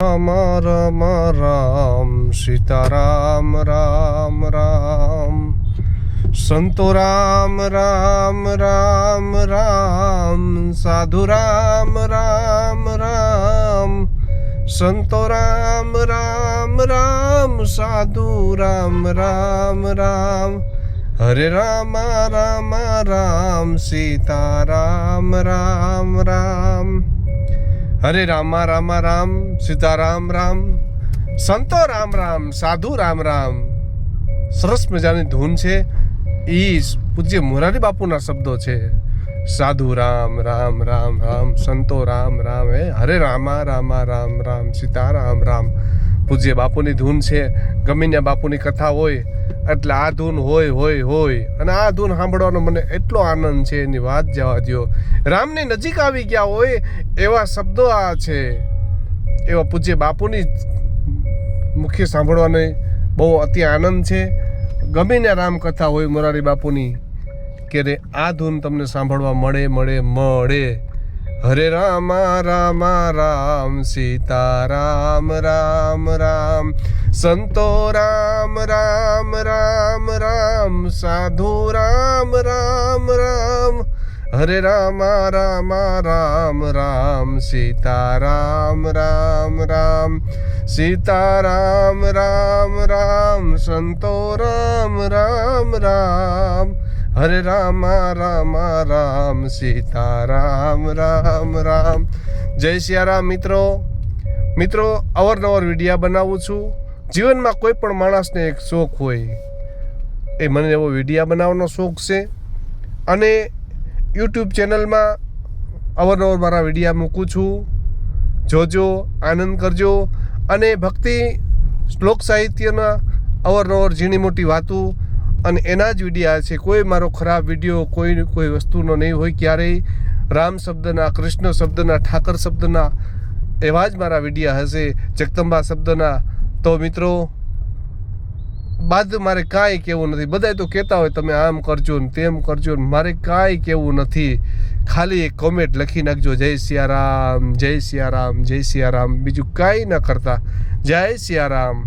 રામ રામ રામ સીતારામ રામ રામ સંતો રામ રામ રામ રામ સાધુ રામ રામ રામ સંતો રામ રામ રામ સાધુ રામ રામ રામ હરે રામ રામ રામ સીતારામ રામ રામ હરે રામ રામ રામ સીતારામ રામ સંતો રામ રામ સાધુ રામ રામ. સરસ મજાની ધૂન છે. એ પૂજ્ય મોરારી બાપુના શબ્દો છે. સાધુ રામ રામ રામ રામ સંતો રામ રામ હરે રામ રામ રામ રામ સીતારામ રામ. પૂજ્ય બાપુની ધૂન છે. ગમીને બાપુની કથા હોય એટલે આ ધૂન હોય અને આ ધૂન સાંભળવાનો મને એટલો આનંદ છે, એની વાત જવા દો. રામની નજીક આવી ગયા હોય એવા શબ્દો આ છે. એવા પૂજ્ય બાપુની મુખ્ય સાંભળવાનો બહુ અતિ આનંદ છે. ગમીને રામકથા હોય મોરારી બાપુની કે રે આ ધૂન તમને સાંભળવા મળે. હરે રામ રામ રામ સીતારામ રામ રામ સંતો રામ રામ રામ રામ સાધુ રામ રામ રામ હરે રામ રામ રામ રામ સીતારામ રામ રામ સીતારામ રામ રામ સંતો રામ રામ રામ હરે રામ રામ રામ સીતારામ રામ રામ. જય સિયારામ. મિત્રો અવારનવાર વિડીયા બનાવું છું. જીવનમાં કોઈ પણ માણસને એક શોખ હોય, એ મને એવો વિડીયા બનાવવાનો શોખ છે. અને યુટ્યુબ ચેનલમાં અવારનવાર મારા વિડીયા મૂકું છું. જોજો, આનંદ કરજો. અને ભક્તિ શ્લોક સાહિત્યના અવારનવાર ઝીણી મોટી વાતો અને એના જ વિડીયા છે. કોઈ મારો ખરાબ વિડીયો કોઈ વસ્તુનો નહીં હોય ક્યારેય. રામ શબ્દના, કૃષ્ણ શબ્દના, ઠાકર શબ્દના એવા જ મારા વિડીયા હશે. જગદંબા શબ્દના. તો મિત્રો બાદ મારે કાંઈ કહેવું નથી. બધાય તો કહેતા હોય તમે આમ કરજો ને તેમ કરજો ને, મારે કાંઈ કહેવું નથી. ખાલી એક કોમેન્ટ લખી નાખજો, જય સિયારામ, જય સિયારામ, જય સિયારામ. બીજું કાંઈ ન કરતા. જય સિયારામ.